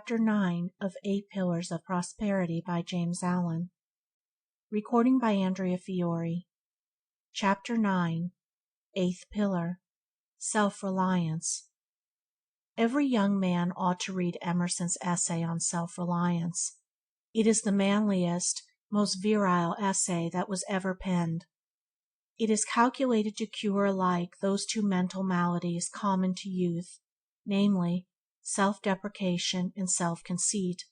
Chapter 9 of 8 Pillars of Prosperity by James Allen. Recording by Andrea Fiore. Chapter 9. Eighth Pillar. Self-Reliance. Every young man ought to read Emerson's essay on self-reliance. It is the manliest, most virile essay that was ever penned. It is calculated to cure alike those two mental maladies common to youth, namely, self-deprecation and self-conceit.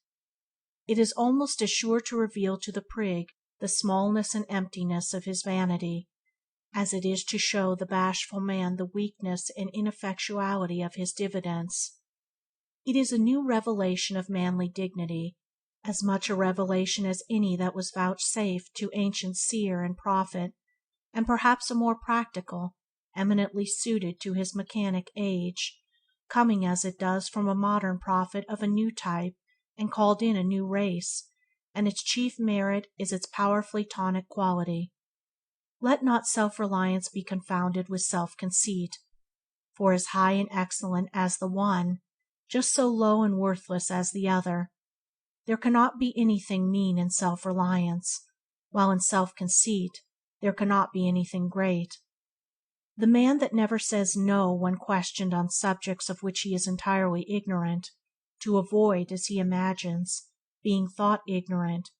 It is almost as sure to reveal to the prig the smallness and emptiness of his vanity, as it is to show the bashful man the weakness and ineffectuality of his diffidence. It is a new revelation of manly dignity, as much a revelation as any that was vouchsafed to ancient seer and prophet, and perhaps a more practical, eminently suited to his mechanic age, coming as it does from a modern prophet of a new type and called in a new race, and its chief merit is its powerfully tonic quality. Let not self-reliance be confounded with self-conceit, for as high and excellent as the one, just so low and worthless as the other. There cannot be anything mean in self-reliance, while in self-conceit there cannot be anything great. The man that never says no when questioned on subjects of which he is entirely ignorant, to avoid, as he imagines, being thought ignorant,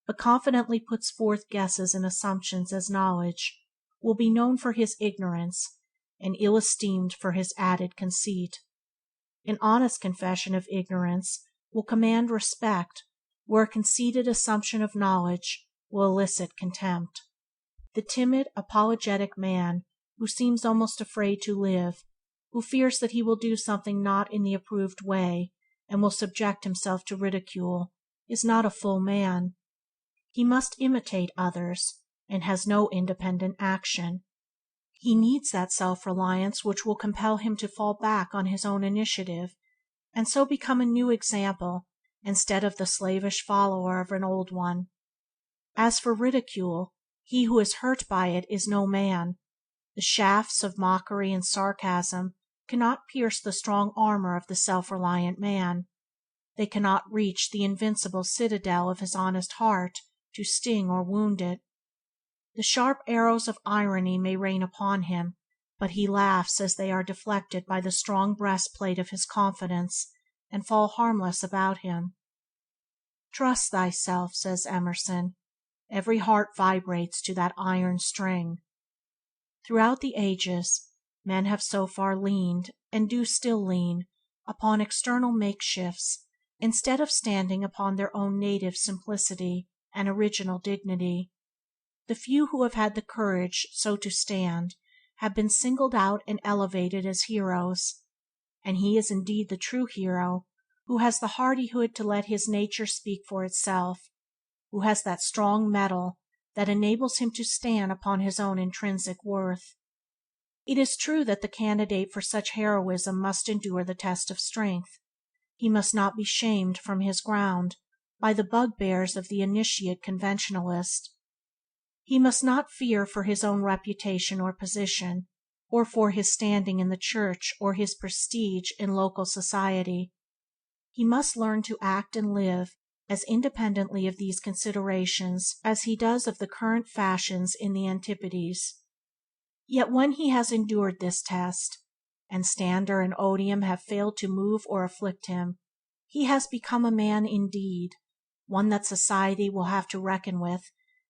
but confidently puts forth guesses and assumptions as knowledge, will be known for his ignorance, and ill esteemed for his added conceit. An honest confession of ignorance will command respect, where a conceited assumption of knowledge will elicit contempt. The timid, apologetic man, who seems almost afraid to live, who fears that he will do something not in the approved way, and will subject himself to ridicule, is not a full man. He must imitate others, and has no independent action. He needs that self-reliance which will compel him to fall back on his own initiative, and so become a new example, instead of the slavish follower of an old one. As for ridicule, he who is hurt by it is no man. The shafts of mockery and sarcasm cannot pierce the strong armor of the self-reliant man. They cannot reach the invincible citadel of his honest heart to sting or wound it. The sharp arrows of irony may rain upon him, but he laughs as they are deflected by the strong breastplate of his confidence, and fall harmless about him. Trust thyself, says Emerson. Every heart vibrates to that iron string. Throughout the ages, men have so far leaned, and do still lean, upon external makeshifts, instead of standing upon their own native simplicity and original dignity. The few who have had the courage so to stand have been singled out and elevated as heroes, and he is indeed the true hero who has the hardihood to let his nature speak for itself, who has that strong mettle that enables him to stand upon his own intrinsic worth. It is true that the candidate for such heroism must endure the test of strength. He must not be shamed from his ground by the bugbears of the initiate conventionalist. He must not fear for his own reputation or position, or for his standing in the church or his prestige in local society. He must learn to act and live as independently of these considerations as he does of the current fashions in the antipodes. Yet when he has endured this test, and standard and odium have failed to move or afflict him, he has become a man indeed, one that society will have to reckon with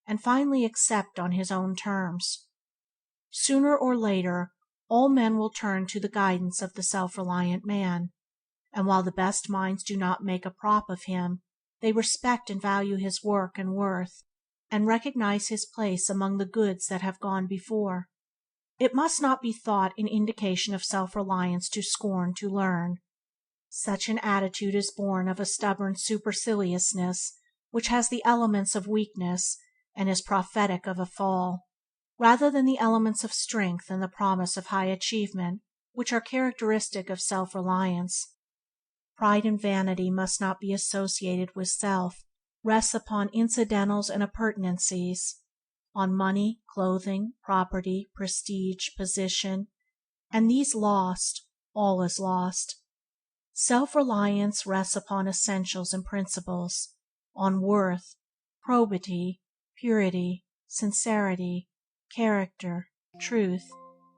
and finally accept on his own terms. Sooner or later all men will turn to the guidance of the self-reliant man, and while the best minds do not make a prop of him, they respect and value his work and worth, and recognize his place among the goods that have gone before. It must not be thought an indication of self-reliance to scorn to learn. Such an attitude is born of a stubborn superciliousness which has the elements of weakness and is prophetic of a fall, rather than the elements of strength and the promise of high achievement which are characteristic of self-reliance. Pride and vanity must not be associated with self, rests upon incidentals and appurtenancies, on money, clothing, property, prestige, position, and these lost, all is lost. Self-reliance rests upon essentials and principles, on worth, probity, purity, sincerity, character, truth,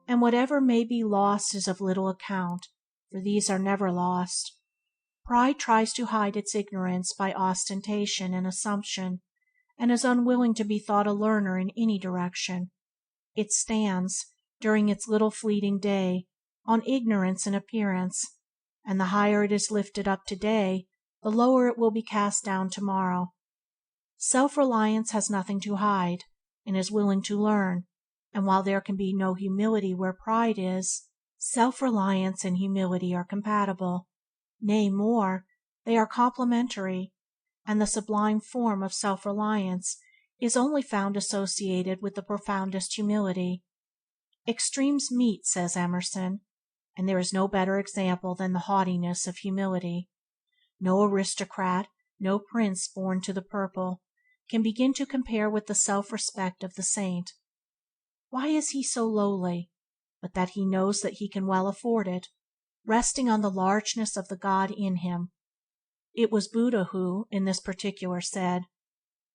and whatever may be lost is of little account, for these are never lost. Pride tries to hide its ignorance by ostentation and assumption, and is unwilling to be thought a learner in any direction. It stands, during its little fleeting day, on ignorance and appearance, and the higher it is lifted up today, the lower it will be cast down tomorrow. Self-reliance has nothing to hide, and is willing to learn, and while there can be no humility where pride is, self-reliance and humility are compatible. Nay, more, they are complementary, and the sublime form of self-reliance is only found associated with the profoundest humility. Extremes meet, says Emerson, and there is no better example than the haughtiness of humility. No aristocrat, no prince born to the purple, can begin to compare with the self-respect of the saint. Why is he so lowly? But that he knows that he can well afford it, resting on the largeness of the God in him. It was Buddha who, in this particular, said,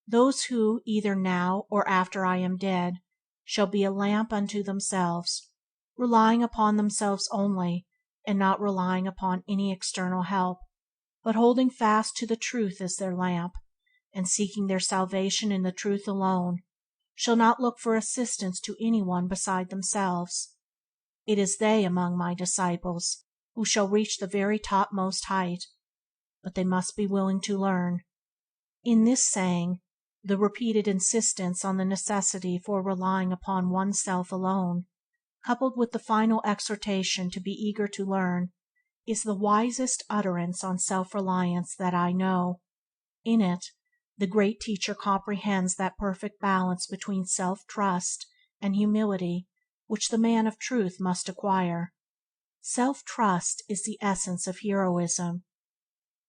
"Those who, either now or after I am dead, shall be a lamp unto themselves, relying upon themselves only, and not relying upon any external help, but holding fast to the truth as their lamp, and seeking their salvation in the truth alone, shall not look for assistance to any one beside themselves. It is they among my disciples who shall reach the very topmost height, but they must be willing to learn." In this saying, the repeated insistence on the necessity for relying upon oneself alone, coupled with the final exhortation to be eager to learn, is the wisest utterance on self-reliance that I know. In it, the great teacher comprehends that perfect balance between self-trust and humility which the man of truth must acquire. Self-trust is the essence of heroism.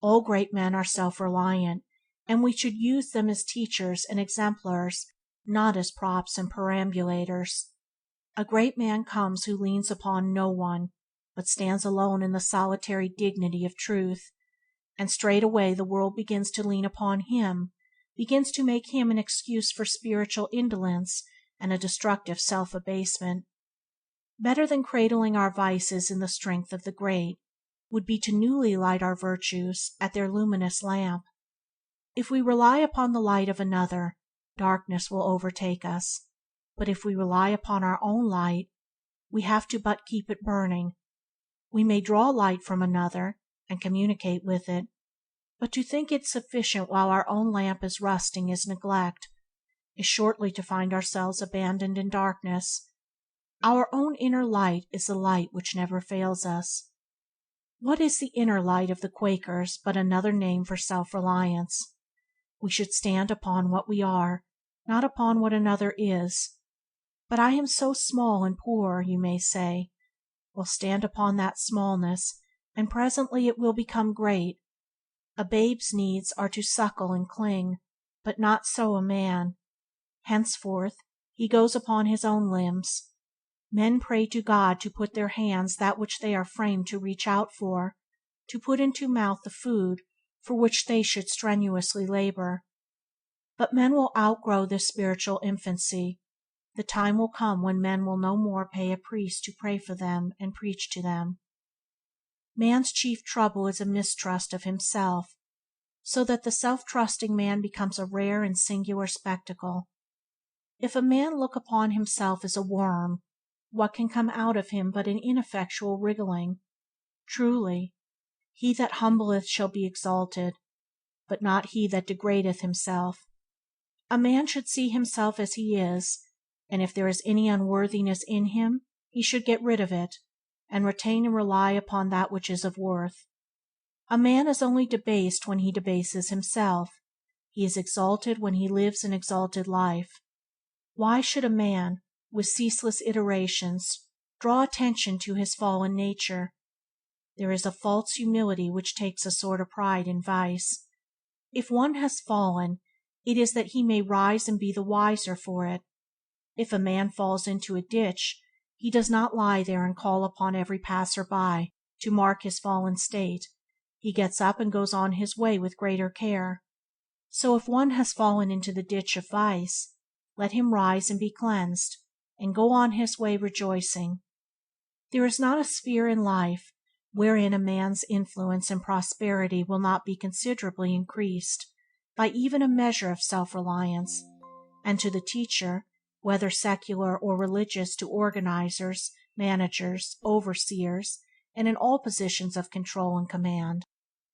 All great men are self-reliant, and we should use them as teachers and exemplars, not as props and perambulators. A great man comes who leans upon no one, but stands alone in the solitary dignity of truth, and straightway the world begins to lean upon him, begins to make him an excuse for spiritual indolence and a destructive self-abasement. Better than cradling our vices in the strength of the great would be to newly light our virtues at their luminous lamp. If we rely upon the light of another, darkness will overtake us, but if we rely upon our own light, we have but keep it burning. We may draw light from another and communicate with it, but to think it sufficient while our own lamp is rusting is neglect, is shortly to find ourselves abandoned in darkness. Our own inner light is the light which never fails us. What is the inner light of the Quakers but another name for self-reliance? We should stand upon what we are, not upon what another is. But I am so small and poor, you may say. Well, stand upon that smallness, and presently it will become great. A babe's needs are to suckle and cling, but not so a man. Henceforth he goes upon his own limbs. Men pray to God to put their hands that which they are framed to reach out for, to put into mouth the food for which they should strenuously labor. But men will outgrow this spiritual infancy. The time will come when men will no more pay a priest to pray for them and preach to them. Man's chief trouble is a mistrust of himself, so that the self-trusting man becomes a rare and singular spectacle. If a man look upon himself as a worm, what can come out of him but an ineffectual wriggling? Truly, he that humbleth shall be exalted, but not he that degradeth himself. A man should see himself as he is, and if there is any unworthiness in him, he should get rid of it, and retain and rely upon that which is of worth. A man is only debased when he debases himself. He is exalted when he lives an exalted life. Why should a man, with ceaseless iterations, draw attention to his fallen nature? There is a false humility which takes a sort of pride in vice. If one has fallen, it is that he may rise and be the wiser for it. If a man falls into a ditch, he does not lie there and call upon every passer-by to mark his fallen state, He gets up and goes on his way with greater care. So if one has fallen into the ditch of vice, let him rise and be cleansed, and go on his way rejoicing. There is not a sphere in life wherein a man's influence and prosperity will not be considerably increased by even a measure of self-reliance, and to the teacher, whether secular or religious, to organizers, managers, overseers, and in all positions of control and command,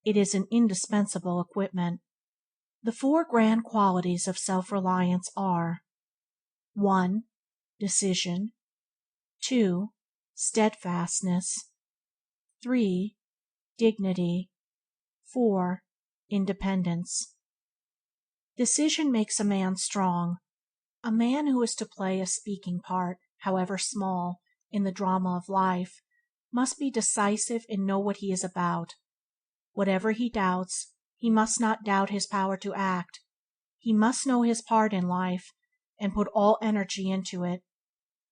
it is an indispensable equipment. The four grand qualities of self-reliance are: 1. Decision. 2. Steadfastness. 3. Dignity. 4. Independence. Decision makes a man strong. A man who is to play a speaking part, however small, in the drama of life, must be decisive and know what he is about. Whatever he doubts, he must not doubt his power to act. He must know his part in life, and put all energy into it.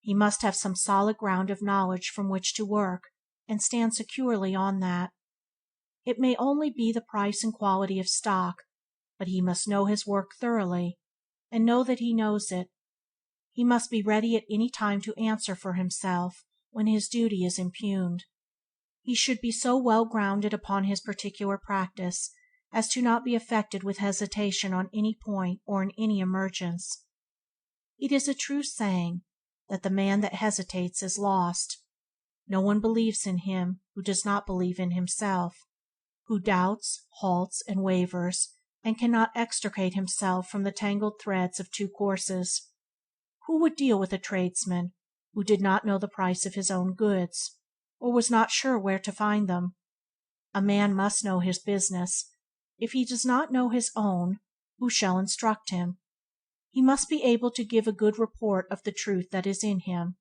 He must have some solid ground of knowledge from which to work, and stand securely on that. It may only be the price and quality of stock, but he must know his work thoroughly, and know that he knows it. He must be ready at any time to answer for himself when his duty is impugned. He should be so well grounded upon his particular practice as to not be affected with hesitation on any point or in any emergence. It is a true saying that the man that hesitates is lost. No one believes in him who does not believe in himself, who doubts, halts, and wavers, and cannot extricate himself from the tangled threads of two courses. Who would deal with a tradesman who did not know the price of his own goods, or was not sure where to find them? A man must know his business. If he does not know his own, who shall instruct him? He must be able to give a good report of the truth that is in him.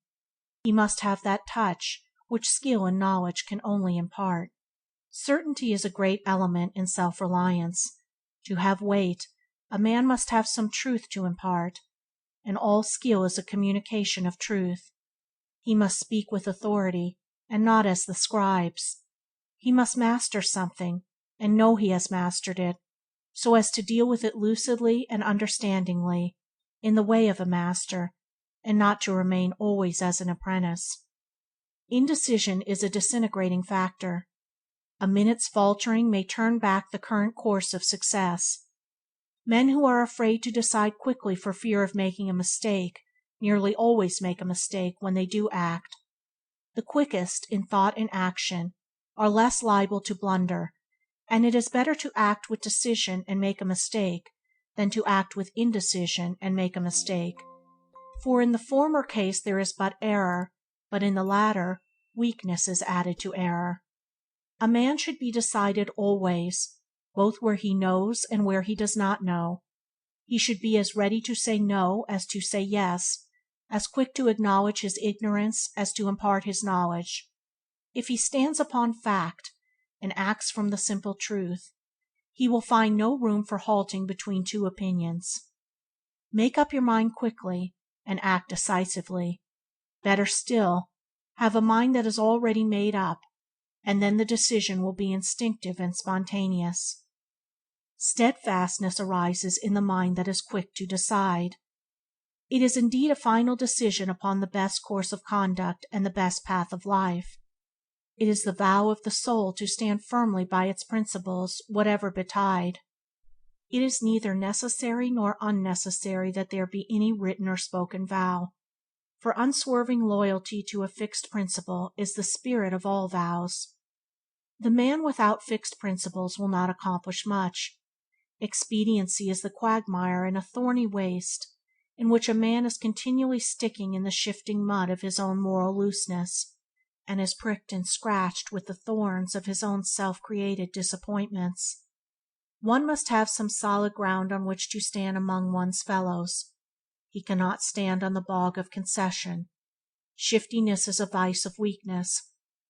He must have that touch which skill and knowledge can only impart. Certainty is a great element in self-reliance. To have weight, a man must have some truth to impart, and all skill is a communication of truth. He must speak with authority, and not as the scribes. He must master something, and know he has mastered it, so as to deal with it lucidly and understandingly, in the way of a master, and not to remain always as an apprentice. Indecision is a disintegrating factor. A minute's faltering may turn back the current course of success. Men who are afraid to decide quickly for fear of making a mistake nearly always make a mistake when they do act. The quickest in thought and action are less liable to blunder, and it is better to act with decision and make a mistake than to act with indecision and make a mistake. For in the former case there is but error, but in the latter weakness is added to error. A man should be decided always, both where he knows and where he does not know. He should be as ready to say no as to say yes, as quick to acknowledge his ignorance as to impart his knowledge. If he stands upon fact, and acts from the simple truth, he will find no room for halting between two opinions. Make up your mind quickly, and act decisively. Better still, have a mind that is already made up, and then the decision will be instinctive and spontaneous. Steadfastness arises in the mind that is quick to decide. It is indeed a final decision upon the best course of conduct and the best path of life. It is the vow of the soul to stand firmly by its principles, whatever betide. It is neither necessary nor unnecessary that there be any written or spoken vow, for unswerving loyalty to a fixed principle is the spirit of all vows. The man without fixed principles will not accomplish much. Expediency is the quagmire in a thorny waste, in which a man is continually sticking in the shifting mud of his own moral looseness, and is pricked and scratched with the thorns of his own self-created disappointments. One must have some solid ground on which to stand among one's fellows. He cannot stand on the bog of concession. Shiftiness is a vice of weakness,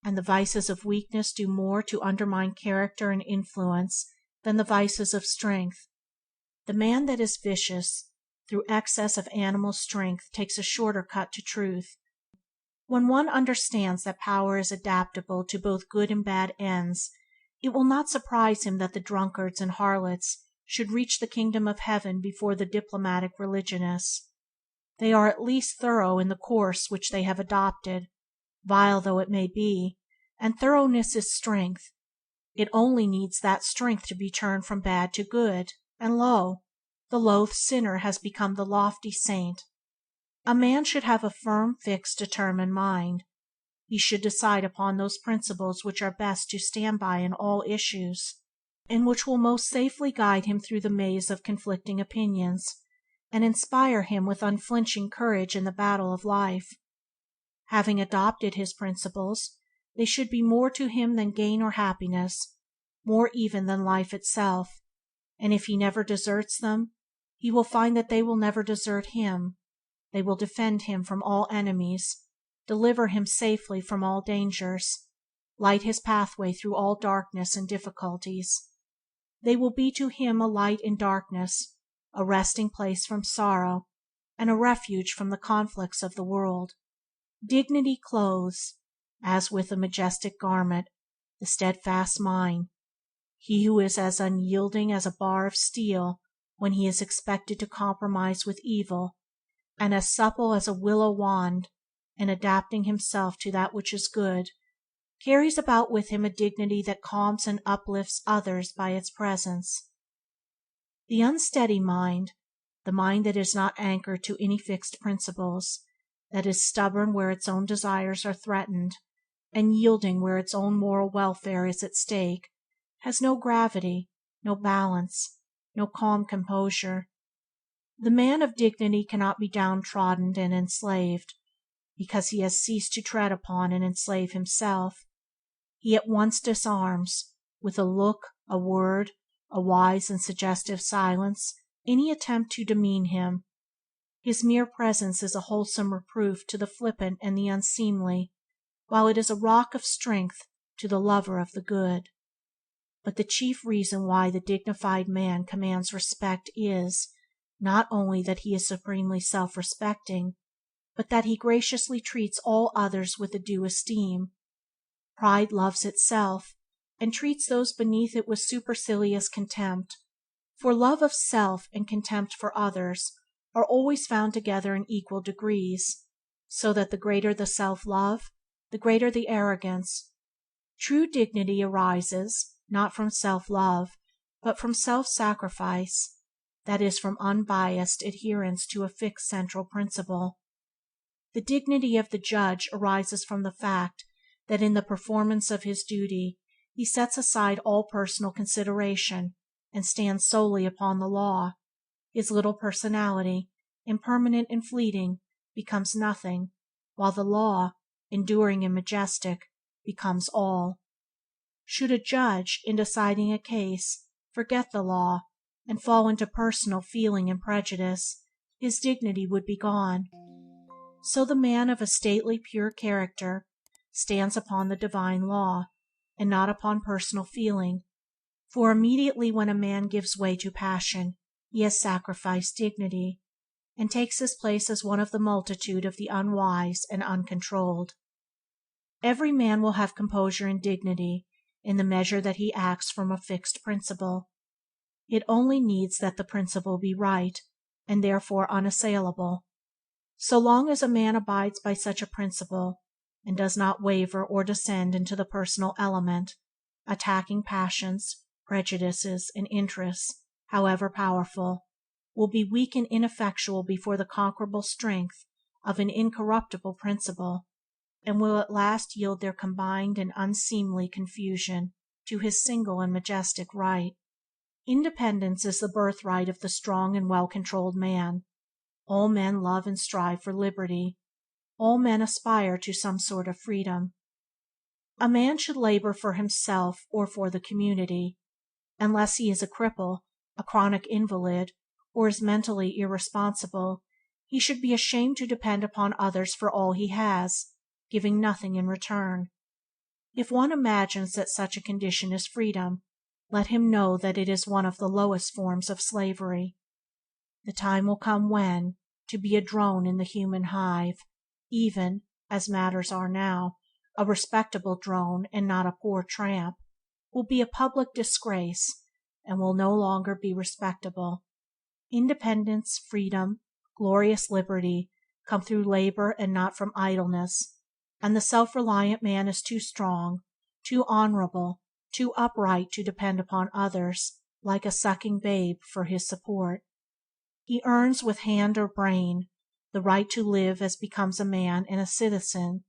and the vices of weakness do more to undermine character and influence than the vices of strength. The man that is vicious, through excess of animal strength, takes a shorter cut to truth. When one understands that power is adaptable to both good and bad ends, It will not surprise him that the drunkards and harlots should reach the kingdom of heaven before the diplomatic religionists. They are at least thorough in the course which they have adopted, vile though it may be, and thoroughness is strength. It only needs that strength to be turned from bad to good, and lo! the loathed sinner has become the lofty saint. A man should have a firm, fixed, determined mind. He should decide upon those principles which are best to stand by in all issues, and which will most safely guide him through the maze of conflicting opinions, and inspire him with unflinching courage in the battle of life. Having adopted his principles, they should be more to him than gain or happiness, more even than life itself, and if he never deserts them, he will find that they will never desert him. They will defend him from all enemies, deliver him safely from all dangers, light his pathway through all darkness and difficulties. They will be to him a light in darkness, a resting place from sorrow, and a refuge from the conflicts of the world. Dignity clothes, as with a majestic garment, the steadfast mind. He who is as unyielding as a bar of steel when he is expected to compromise with evil, and as supple as a willow wand in adapting himself to that which is good, carries about with him a dignity that calms and uplifts others by its presence. The unsteady mind, the mind that is not anchored to any fixed principles, that is stubborn where its own desires are threatened, and yielding where its own moral welfare is at stake, has no gravity, no balance, no calm composure. The man of dignity cannot be downtrodden and enslaved, because he has ceased to tread upon and enslave himself. He at once disarms, with a look, a word, a wise and suggestive silence, any attempt to demean him. His mere presence is a wholesome reproof to the flippant and the unseemly, while it is a rock of strength to the lover of the good. But the chief reason why the dignified man commands respect is, not only that he is supremely self-respecting, but that he graciously treats all others with a due esteem. Pride loves itself, and treats those beneath it with supercilious contempt, for love of self and contempt for others are always found together in equal degrees, so that the greater the self-love, the greater the arrogance. True dignity arises, not from self-love, but from self-sacrifice, that is, from unbiased adherence to a fixed central principle. The dignity of the judge arises from the fact that in the performance of his duty he sets aside all personal consideration and stands solely upon the law. His little personality, impermanent and fleeting, becomes nothing, while the law, enduring and majestic, becomes all. Should a judge, in deciding a case, forget the law, and fall into personal feeling and prejudice, his dignity would be gone. So the man of a stately, pure character stands upon the divine law, and not upon personal feeling, for immediately when a man gives way to passion he has sacrificed dignity, and takes his place as one of the multitude of the unwise and uncontrolled. Every man will have composure and dignity in the measure that he acts from a fixed principle. It only needs that the principle be right, and therefore unassailable. So long as a man abides by such a principle, and does not waver or descend into the personal element, attacking passions, prejudices, and interests, however powerful, will be weak and ineffectual before the conquerable strength of an incorruptible principle, and will at last yield their combined and unseemly confusion to his single and majestic right. Independence is the birthright of the strong and well-controlled man. All men love and strive for liberty. All men aspire to some sort of freedom. A man should labor for himself or for the community. Unless he is a cripple, a chronic invalid, or is mentally irresponsible, he should be ashamed to depend upon others for all he has, giving nothing in return. If one imagines that such a condition is freedom, let him know that it is one of the lowest forms of slavery. The time will come when, to be a drone in the human hive, even, as matters are now, a respectable drone and not a poor tramp, will be a public disgrace, and will no longer be respectable. Independence, freedom, glorious liberty come through labor and not from idleness, and the self-reliant man is too strong, too honorable, too upright to depend upon others, like a sucking babe, for his support. He earns with hand or brain the right to live as becomes a man and a citizen,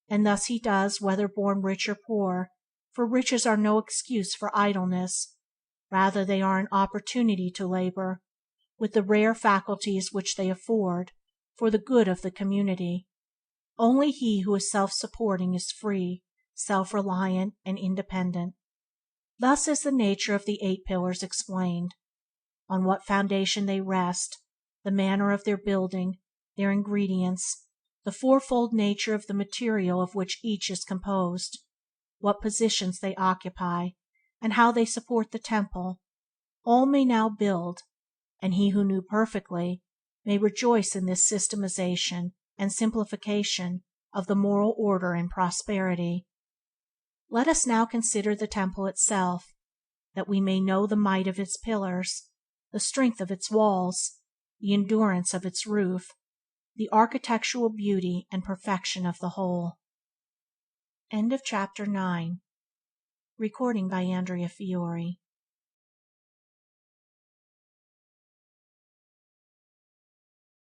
and thus he does whether born rich or poor, for riches are no excuse for idleness; rather they are an opportunity to labor, with the rare faculties which they afford, for the good of the community. Only he who is self-supporting is free, self-reliant, and independent. Thus is the nature of the 8 Pillars explained. On what foundation they rest, the manner of their building, their ingredients, the fourfold nature of the material of which each is composed, what positions they occupy, and how they support the temple, all may now build, and he who knew perfectly may rejoice in this systematization and simplification of the moral order and prosperity. Let us now consider the temple itself, that we may know the might of its pillars, the strength of its walls, the endurance of its roof, the architectural beauty and perfection of the whole. End of chapter 9. Recording by Andrea Fiore.